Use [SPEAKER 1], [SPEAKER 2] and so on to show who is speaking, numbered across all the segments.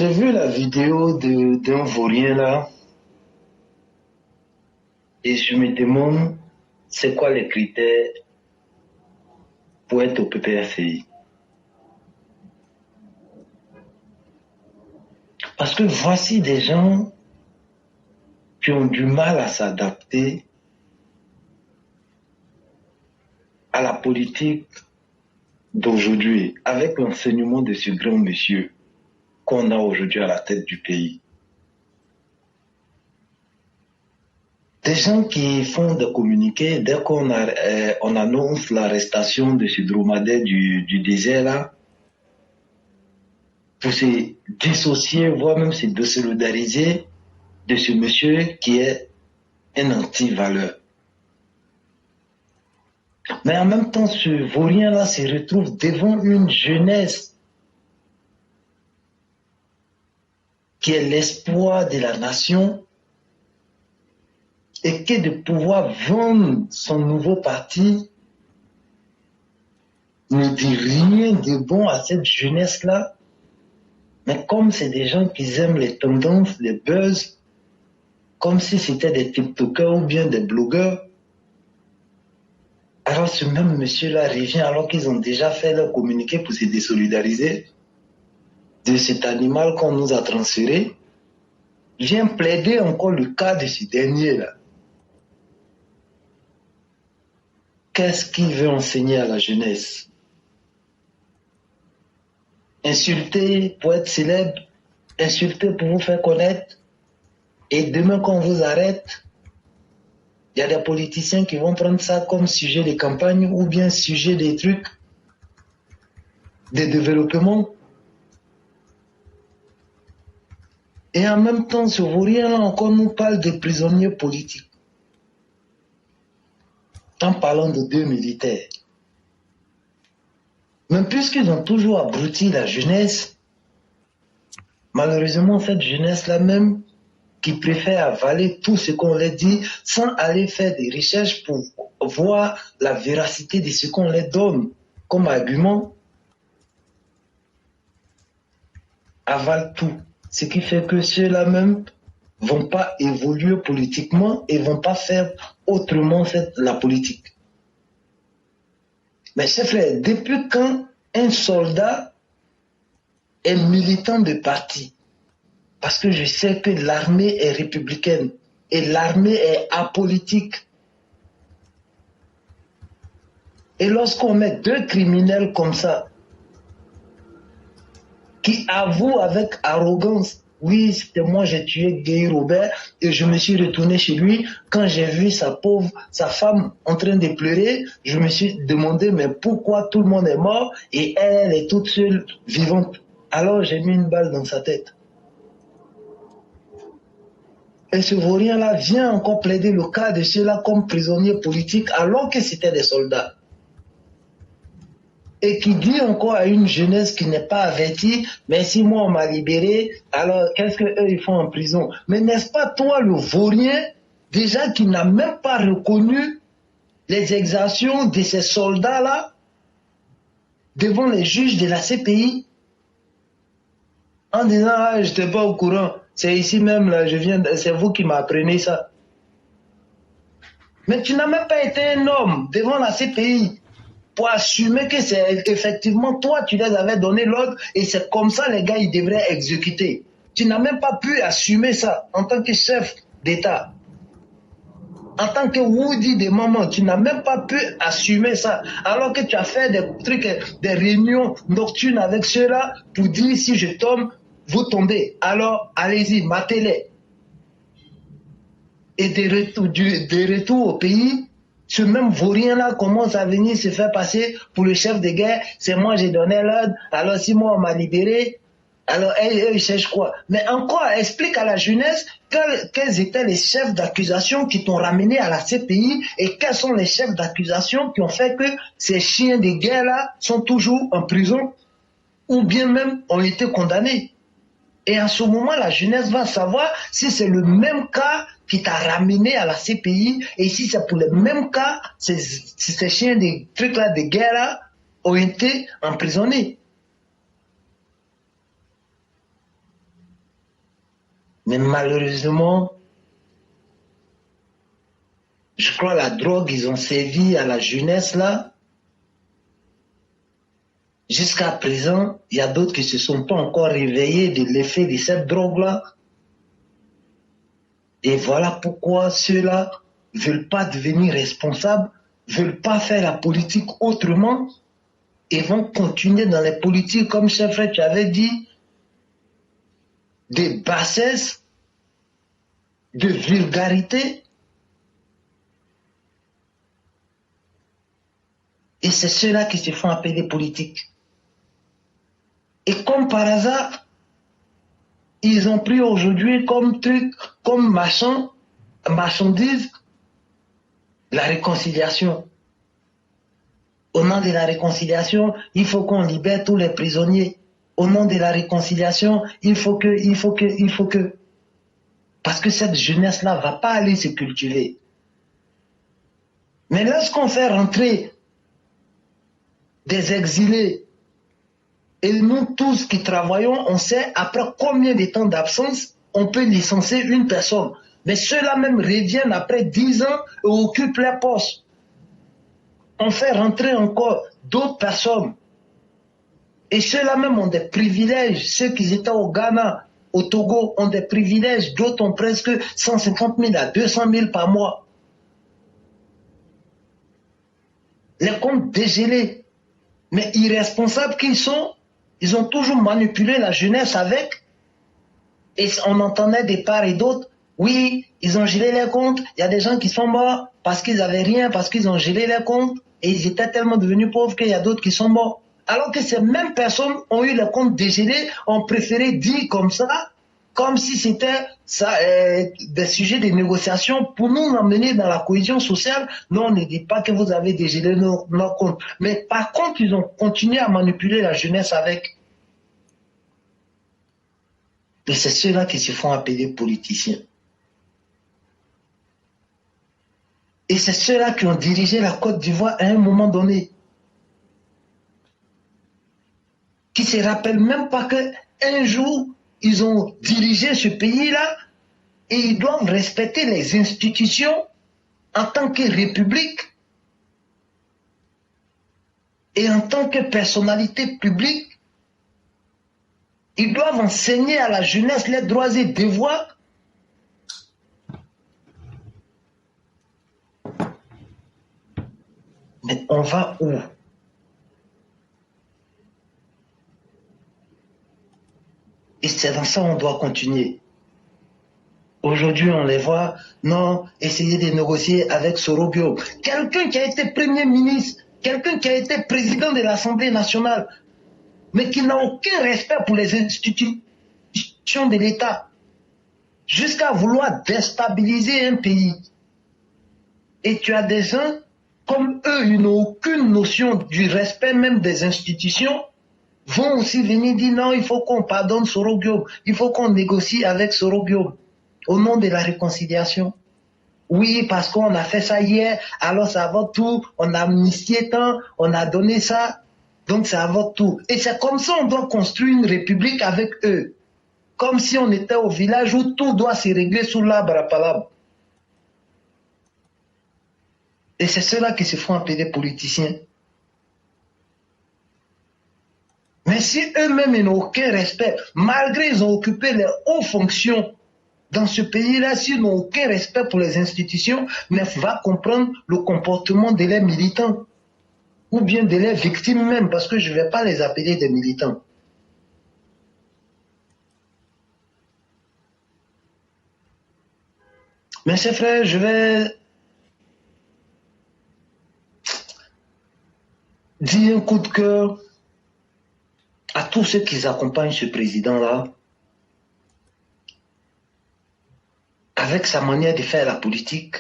[SPEAKER 1] J'ai vu la vidéo d'un vaurien là et je me demande c'est quoi les critères pour être au PPFI. Parce que voici des gens qui ont du mal à s'adapter à la politique d'aujourd'hui avec l'enseignement de ce grand monsieur qu'on a aujourd'hui à la tête du pays. Des gens qui font des communiqués dès qu'on on annonce l'arrestation de ce dromadaire du désert là, pour se dissocier, voire même se désolidariser de ce monsieur qui est un anti-valeur. Mais en même temps, ce vaurien-là se retrouve devant une jeunesse qui est l'espoir de la nation et que de pouvoir vendre son nouveau parti ne dit rien de bon à cette jeunesse-là. Mais comme c'est des gens qui aiment les tendances, les buzz, comme si c'était des TikTokers ou bien des blogueurs, alors ce même monsieur-là revient alors qu'ils ont déjà fait leur communiqué pour se désolidariser de cet animal qu'on nous a transféré, vient plaider encore le cas de ce dernier-là. Qu'est-ce qu'il veut enseigner à la jeunesse? Insulter pour être célèbre, insulter pour vous faire connaître, et demain quand on vous arrête, il y a des politiciens qui vont prendre ça comme sujet de campagne ou bien sujet des trucs de développement. Et en même temps, ce vaurien-là encore nous parle de prisonniers politiques. En parlant de 2 militaires. Mais puisqu'ils ont toujours abruti la jeunesse, malheureusement cette jeunesse-là même, qui préfère avaler tout ce qu'on leur dit sans aller faire des recherches pour voir la véracité de ce qu'on leur donne comme argument, avale tout. Ce qui fait que ceux-là même vont pas évoluer politiquement et vont pas faire autrement la politique. Mais chers frères, depuis quand un soldat est militant de parti? Parce que je sais que l'armée est républicaine et l'armée est apolitique. Et lorsqu'on met 2 criminels comme ça, qui avouent avec arrogance, oui, c'était moi, j'ai tué Guy Robert et je me suis retourné chez lui. Quand j'ai vu sa femme en train de pleurer, je me suis demandé, mais pourquoi tout le monde est mort et elle est toute seule vivante? Alors j'ai mis une balle dans sa tête. Et ce vaurien-là vient encore plaider le cas de ceux-là comme prisonniers politiques alors que c'était des soldats. Et qui dit encore à une jeunesse qui n'est pas avertie, mais si moi on m'a libéré, alors qu'est-ce qu'eux ils font en prison? Mais n'est-ce pas toi le vaurien, déjà qui n'a même pas reconnu les exactions de ces soldats-là devant les juges de la CPI en disant ah je n'étais pas au courant, c'est ici même là, c'est vous qui m'apprenez ça. Mais tu n'as même pas été un homme devant la CPI pour assumer que c'est effectivement toi, tu les avais donné l'ordre et c'est comme ça les gars, ils devraient exécuter. Tu n'as même pas pu assumer ça en tant que chef d'État. En tant que Woody de maman, tu n'as même pas pu assumer ça. Alors que tu as fait des trucs, des réunions nocturnes avec ceux-là pour dire si je tombe, vous tombez. Alors, allez-y, matez-les. Et de retour au pays, ce même vaurien-là commence à venir se faire passer pour le chef de guerre. C'est moi, j'ai donné l'ordre. Alors, si moi, on m'a libéré, alors ils cherchent quoi? Mais encore, explique à la jeunesse quels étaient les chefs d'accusation qui t'ont ramené à la CPI et quels sont les chefs d'accusation qui ont fait que ces chiens de guerre-là sont toujours en prison ou bien même ont été condamnés. Et en ce moment, la jeunesse va savoir si c'est le même cas qui t'a ramené à la CPI et si c'est pour le même cas, ces chiens de trucs-là de guerre-là ont été emprisonnés. Mais malheureusement, je crois la drogue, ils ont servi à la jeunesse là. Jusqu'à présent, il y a d'autres qui ne se sont pas encore réveillés de l'effet de cette drogue-là. Et voilà pourquoi ceux-là ne veulent pas devenir responsables, ne veulent pas faire la politique autrement et vont continuer dans les politiques, comme chef frère, tu avais dit, de bassesse, de vulgarité. Et c'est ceux-là qui se font appeler politiques. Et comme par hasard, ils ont pris aujourd'hui comme truc, comme marchandise, la réconciliation. Au nom de la réconciliation, il faut qu'on libère tous les prisonniers. Au nom de la réconciliation, il faut que. Parce que cette jeunesse-là ne va pas aller se cultiver. Mais lorsqu'on fait rentrer des exilés, et nous tous qui travaillons, on sait après combien de temps d'absence on peut licencier une personne. Mais ceux-là même reviennent après 10 ans et occupent les postes. On fait rentrer encore d'autres personnes. Et ceux-là même ont des privilèges. Ceux qui étaient au Ghana, au Togo, ont des privilèges. D'autres ont presque 150 000 à 200 000 par mois. Les comptes dégelés. Mais irresponsables qu'ils sont, ils ont toujours manipulé la jeunesse avec. Et on entendait des parts et d'autres. Oui, ils ont gelé les comptes. Il y a des gens qui sont morts parce qu'ils n'avaient rien, parce qu'ils ont gelé les comptes. Et ils étaient tellement devenus pauvres qu'il y a d'autres qui sont morts. Alors que ces mêmes personnes ont eu les comptes dégelés, ont préféré dire comme ça, comme si c'était des sujets de négociation pour nous emmener dans la cohésion sociale. Non, on ne dit pas que vous avez dégelé nos comptes. Mais par contre, ils ont continué à manipuler la jeunesse avec. Et c'est ceux-là qui se font appeler politiciens. Et c'est ceux-là qui ont dirigé la Côte d'Ivoire à un moment donné. Qui se rappellent même pas qu'un jour, ils ont dirigé ce pays-là et ils doivent respecter les institutions en tant que république et en tant que personnalité publique. Ils doivent enseigner à la jeunesse les droits et devoirs. Mais on va où? Et c'est dans ça qu'on doit continuer. Aujourd'hui, on les voit, non, essayer de négocier avec Sorobio. Quelqu'un qui a été Premier ministre, quelqu'un qui a été président de l'Assemblée nationale, mais qui n'a aucun respect pour les institutions de l'État, jusqu'à vouloir déstabiliser un pays. Et tu as des gens, comme eux, ils n'ont aucune notion du respect même des institutions, vont aussi venir dire non, il faut qu'on pardonne Sorobio, il faut qu'on négocie avec Sorobio, au nom de la réconciliation. Oui, parce qu'on a fait ça hier, alors ça va tout, on a amnistié tant, on a donné ça, donc ça va tout. Et c'est comme ça qu'on doit construire une république avec eux. Comme si on était au village où tout doit se régler sous l'arbre à palabre. Et c'est ceux-là qui se font appeler politiciens. Mais si eux-mêmes n'ont aucun respect, malgré qu'ils ont occupé les hautes fonctions dans ce pays-là, s'ils n'ont aucun respect pour les institutions, mais va comprendre le comportement de leurs militants, ou bien de leurs victimes même, parce que je ne vais pas les appeler des militants. Mes chers frères, je vais dire un coup de cœur à tous ceux qui accompagnent ce président-là, avec sa manière de faire la politique,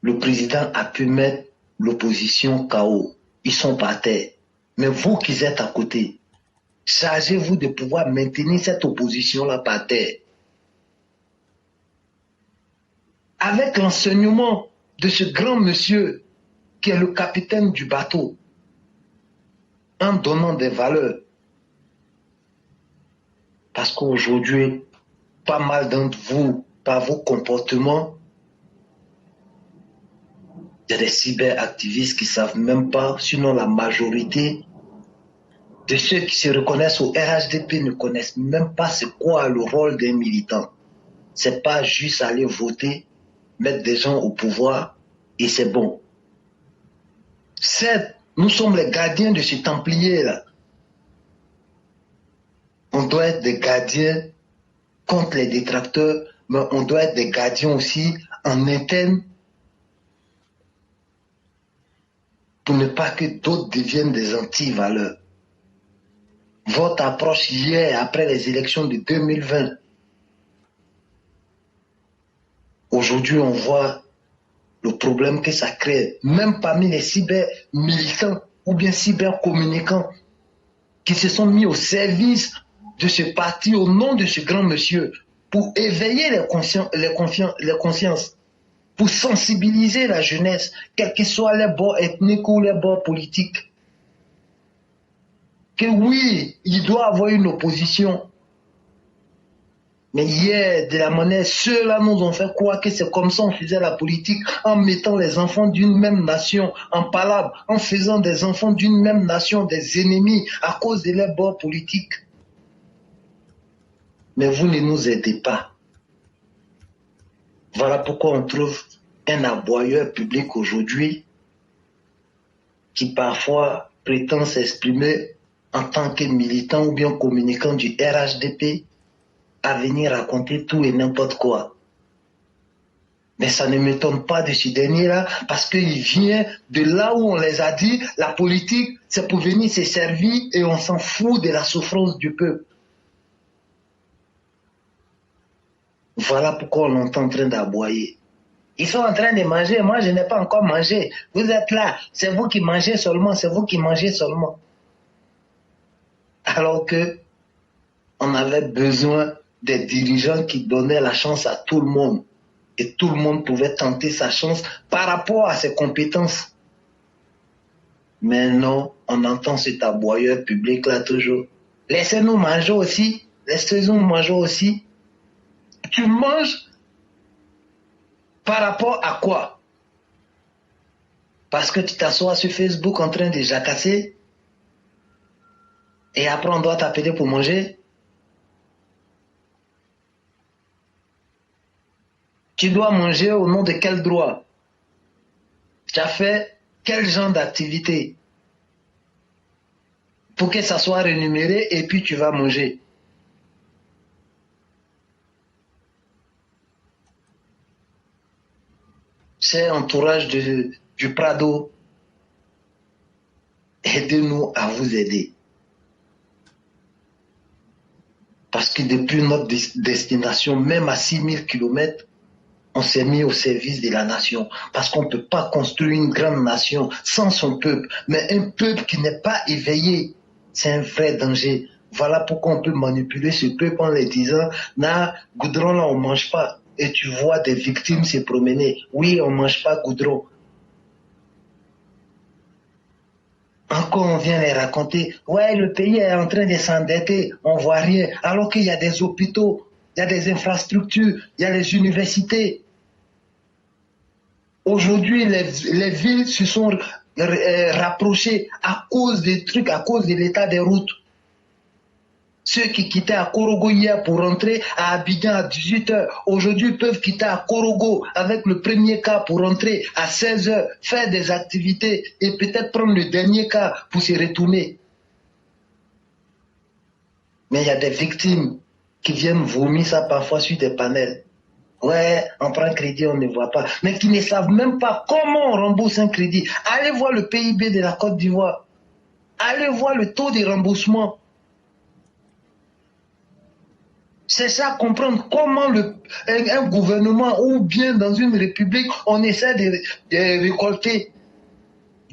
[SPEAKER 1] le président a pu mettre l'opposition KO. Ils sont par terre. Mais vous qui êtes à côté, chargez-vous de pouvoir maintenir cette opposition-là par terre. Avec l'enseignement de ce grand monsieur qui est le capitaine du bateau, en donnant des valeurs. Parce qu'aujourd'hui, pas mal d'entre vous, par vos comportements, il y a des cyberactivistes qui ne savent même pas, sinon la majorité de ceux qui se reconnaissent au RHDP ne connaissent même pas c'est quoi le rôle d'un militant. C'est pas juste aller voter, mettre des gens au pouvoir et c'est bon. Certes, nous sommes les gardiens de ce templier-là. On doit être des gardiens contre les détracteurs, mais on doit être des gardiens aussi en interne pour ne pas que d'autres deviennent des anti-valeurs. Votre approche hier, après les élections de 2020, aujourd'hui on voit le problème que ça crée, même parmi les cyber-militants ou bien cyber-communicants qui se sont mis au service de ce parti au nom de ce grand monsieur pour éveiller les consciences, pour sensibiliser la jeunesse, quels que soient les bords ethniques ou les bords politiques. Que oui, il doit avoir une opposition. Mais hier, de la manière, ceux-là nous ont fait croire que c'est comme ça on faisait la politique, en mettant les enfants d'une même nation en palabre, en faisant des enfants d'une même nation des ennemis à cause de leurs bords politiques. Mais vous ne nous aidez pas. Voilà pourquoi on trouve un aboyeur public aujourd'hui qui parfois prétend s'exprimer en tant que militant ou bien communicant du RHDP à venir raconter tout et n'importe quoi. Mais ça ne m'étonne pas de ce dernier-là parce qu'il vient de là où on les a dit, la politique c'est pour venir se servir et on s'en fout de la souffrance du peuple. Voilà pourquoi on est en train d'aboyer. Ils sont en train de manger, moi je n'ai pas encore mangé. Vous êtes là, c'est vous qui mangez seulement, c'est vous qui mangez seulement. Alors que on avait besoin des dirigeants qui donnaient la chance à tout le monde. Et tout le monde pouvait tenter sa chance par rapport à ses compétences. Mais non, on entend cet aboyeur public là toujours. Laissez-nous manger aussi, laissez-nous manger aussi. Tu manges par rapport à quoi? Parce que tu t'assois sur Facebook en train de jacasser et après on doit t'appeler pour manger? Tu dois manger au nom de quel droit? Tu as fait quel genre d'activité pour que ça soit rémunéré et puis tu vas manger? C'est entourage du Prado. Aidez-nous à vous aider. Parce que depuis notre destination, même à 6000 km, on s'est mis au service de la nation. Parce qu'on ne peut pas construire une grande nation sans son peuple. Mais un peuple qui n'est pas éveillé, c'est un vrai danger. Voilà pourquoi on peut manipuler ce peuple en les disant, na, goudron là on ne mange pas. Et tu vois des victimes se promener. Oui, on ne mange pas goudron. Encore on vient les raconter, ouais, le pays est en train de s'endetter, on ne voit rien. Alors qu'il y a des hôpitaux, il y a des infrastructures, il y a les universités. Aujourd'hui, les villes se sont rapprochées à cause des trucs, à cause de l'état des routes. Ceux qui quittaient à Korogo hier pour rentrer à Abidjan à 18h, aujourd'hui peuvent quitter à Korogo avec le premier cas pour rentrer à 16h, faire des activités et peut-être prendre le dernier cas pour se retourner. Mais il y a des victimes qui viennent vomir ça parfois sur des panels. Ouais, on prend crédit, on ne voit pas. Mais qui ne savent même pas comment on rembourse un crédit. Allez voir le PIB de la Côte d'Ivoire. Allez voir le taux de remboursement. C'est ça, comprendre comment un gouvernement ou bien dans une république, on essaie de récolter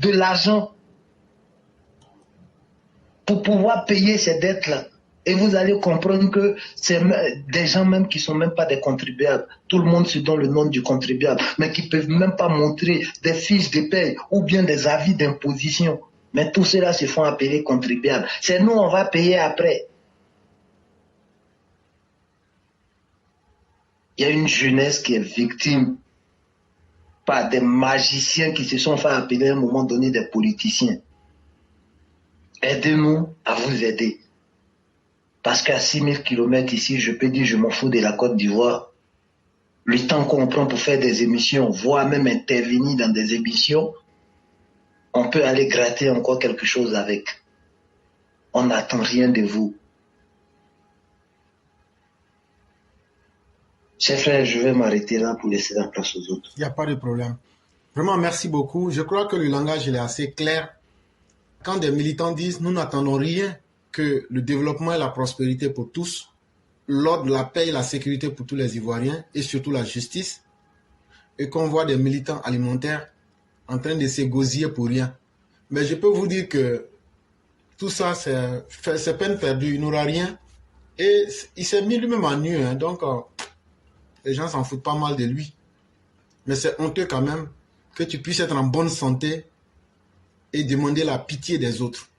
[SPEAKER 1] de l'argent pour pouvoir payer ces dettes-là. Et vous allez comprendre que c'est des gens même qui ne sont même pas des contribuables. Tout le monde se donne le nom du contribuable, mais qui ne peuvent même pas montrer des fiches de paie ou bien des avis d'imposition. Mais tout cela se font appeler contribuables. C'est nous, on va payer après. il y a une jeunesse qui est victime par des magiciens qui se sont fait appeler à un moment donné des politiciens. Aidez-nous à vous aider. Parce qu'à 6000 km ici, je peux dire je m'en fous de la Côte d'Ivoire. Le temps qu'on prend pour faire des émissions, voire même intervenir dans des émissions, on peut aller gratter encore quelque chose avec. On n'attend rien de vous. Chers frères, je vais m'arrêter là pour laisser la place aux autres.
[SPEAKER 2] Il n'y a pas de problème. Vraiment, merci beaucoup. Je crois que le langage il est assez clair. Quand des militants disent « Nous n'attendons rien que le développement et la prospérité pour tous, l'ordre, la paix et la sécurité pour tous les Ivoiriens et surtout la justice », et qu'on voit des militants alimentaires en train de s'égosiller pour rien. Mais je peux vous dire que tout ça, c'est peine perdue. Il n'aura rien. Et il s'est mis lui-même en nu. Hein, donc, les gens s'en foutent pas mal de lui. Mais c'est honteux quand même que tu puisses être en bonne santé et demander la pitié des autres.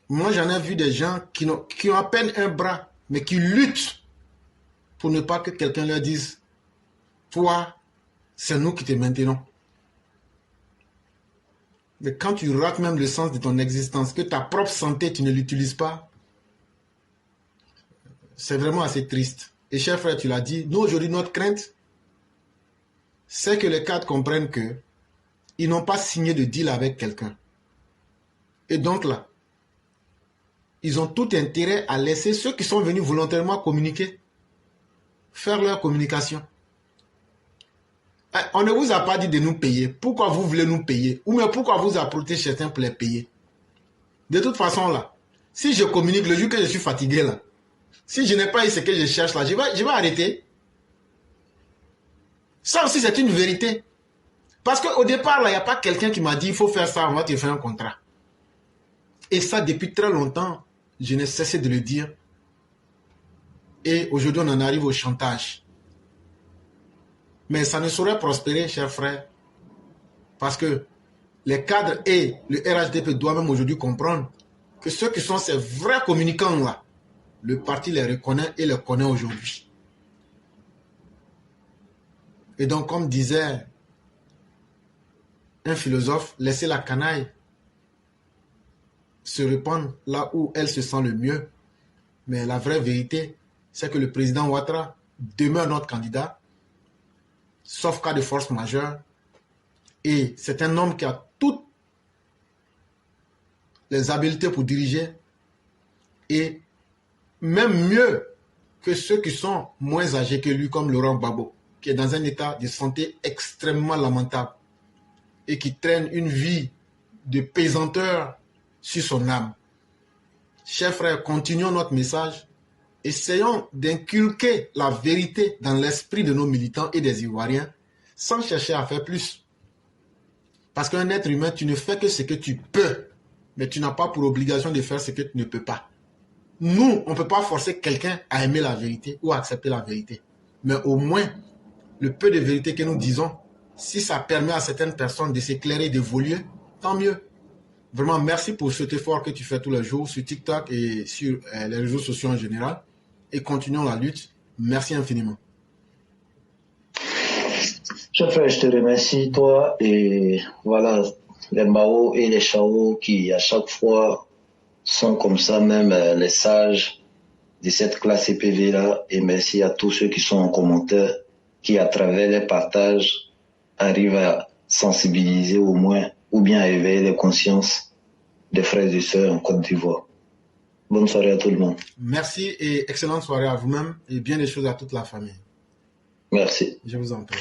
[SPEAKER 2] Moi, j'en ai vu des gens qui ont à peine un bras, mais qui luttent pour ne pas que quelqu'un leur dise « Toi, c'est nous qui te maintenons ». Mais quand tu rates même le sens de ton existence, que ta propre santé, tu ne l'utilises pas, c'est vraiment assez triste. Et cher frère, tu l'as dit, nous aujourd'hui, notre crainte, c'est que les cadres comprennent que ils n'ont pas signé de deal avec quelqu'un. Et donc là, ils ont tout intérêt à laisser ceux qui sont venus volontairement communiquer, faire leur communication. On ne vous a pas dit de nous payer. Pourquoi vous voulez nous payer? Ou bien pourquoi vous apportez certains pour les payer? De toute façon là, si je communique le jour que je suis fatigué là, si je n'ai pas eu ce que je cherche là, je vais arrêter. Ça aussi c'est une vérité. Parce qu'au départ là, il n'y a pas quelqu'un qui m'a dit il faut faire ça, on va te faire un contrat. Et ça depuis très longtemps, je n'ai cessé de le dire. Et aujourd'hui on en arrive au chantage. Mais ça ne saurait prospérer, chers frères, parce que les cadres et le RHDP doivent même aujourd'hui comprendre que ceux qui sont ces vrais communicants-là, le parti les reconnaît et les connaît aujourd'hui. Et donc, comme disait un philosophe, laissez la canaille se répandre là où elle se sent le mieux. Mais la vraie vérité, c'est que le président Ouattara demeure notre candidat, sauf cas de force majeure. Et c'est un homme qui a toutes les habiletés pour diriger. Et même mieux que ceux qui sont moins âgés que lui, comme Laurent Gbagbo, qui est dans un état de santé extrêmement lamentable et qui traîne une vie de pesanteur sur son âme. Chers frères, continuons notre message. Essayons d'inculquer la vérité dans l'esprit de nos militants et des Ivoiriens sans chercher à faire plus. Parce qu'un être humain, tu ne fais que ce que tu peux, mais tu n'as pas pour obligation de faire ce que tu ne peux pas. Nous, on ne peut pas forcer quelqu'un à aimer la vérité ou à accepter la vérité. Mais au moins, le peu de vérité que nous disons, si ça permet à certaines personnes de s'éclairer, d'évoluer, tant mieux. Vraiment, merci pour cet effort que tu fais tous les jours sur TikTok et sur les réseaux sociaux en général. Et continuons la lutte. Merci infiniment.
[SPEAKER 1] Chef frère, je te remercie, toi, et voilà, les Mao et les Chao qui, à chaque fois, sont comme ça, même les sages de cette classe EPV-là. Et merci à tous ceux qui sont en commentaire, qui, à travers les partages, arrivent à sensibiliser au moins, ou bien à éveiller les consciences des frères et sœurs en Côte d'Ivoire. Bonne soirée à tout le monde.
[SPEAKER 2] Merci et excellente soirée à vous-même et bien des choses à toute la famille.
[SPEAKER 1] Merci.
[SPEAKER 2] Je vous en prie.